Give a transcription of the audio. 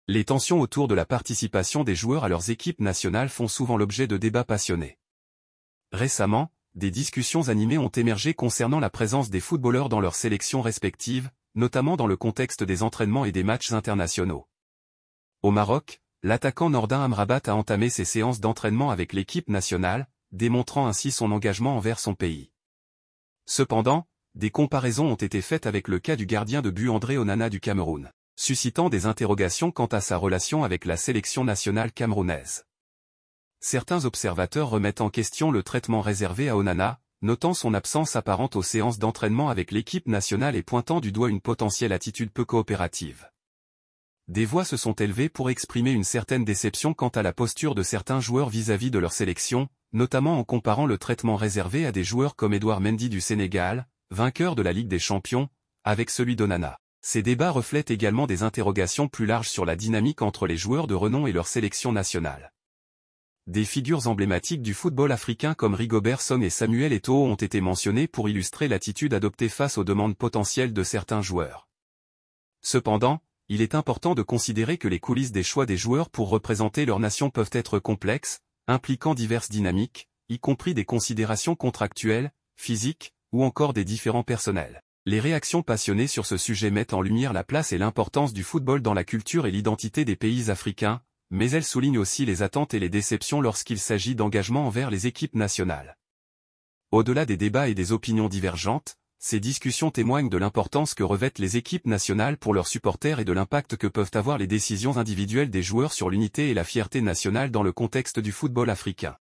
Les tensions autour de la participation des joueurs à leurs équipes nationales font souvent l'objet de débats passionnés. Récemment, des discussions animées ont émergé concernant la présence des footballeurs dans leurs sélections respectives, notamment dans le contexte des entraînements et des matchs internationaux. Au Maroc, l'attaquant Nordin Amrabat a entamé ses séances d'entraînement avec l'équipe nationale, démontrant ainsi son engagement envers son pays. Cependant, des comparaisons ont été faites avec le cas du gardien de but André Onana du Cameroun, suscitant des interrogations quant à sa relation avec la sélection nationale camerounaise. Certains observateurs remettent en question le traitement réservé à Onana, notant son absence apparente aux séances d'entraînement avec l'équipe nationale et pointant du doigt une potentielle attitude peu coopérative. Des voix se sont élevées pour exprimer une certaine déception quant à la posture de certains joueurs vis-à-vis de leur sélection, notamment en comparant le traitement réservé à des joueurs comme Edouard Mendy du Sénégal, vainqueur de la Ligue des Champions, avec celui d'Onana. Ces débats reflètent également des interrogations plus larges sur la dynamique entre les joueurs de renom et leur sélection nationale. Des figures emblématiques du football africain comme Rigobert Song et Samuel Eto'o ont été mentionnées pour illustrer l'attitude adoptée face aux demandes potentielles de certains joueurs. Cependant, il est important de considérer que les coulisses des choix des joueurs pour représenter leur nation peuvent être complexes, impliquant diverses dynamiques, y compris des considérations contractuelles, physiques, ou encore des différends personnels. Les réactions passionnées sur ce sujet mettent en lumière la place et l'importance du football dans la culture et l'identité des pays africains, mais elles soulignent aussi les attentes et les déceptions lorsqu'il s'agit d'engagement envers les équipes nationales. Au-delà des débats et des opinions divergentes, ces discussions témoignent de l'importance que revêtent les équipes nationales pour leurs supporters et de l'impact que peuvent avoir les décisions individuelles des joueurs sur l'unité et la fierté nationale dans le contexte du football africain.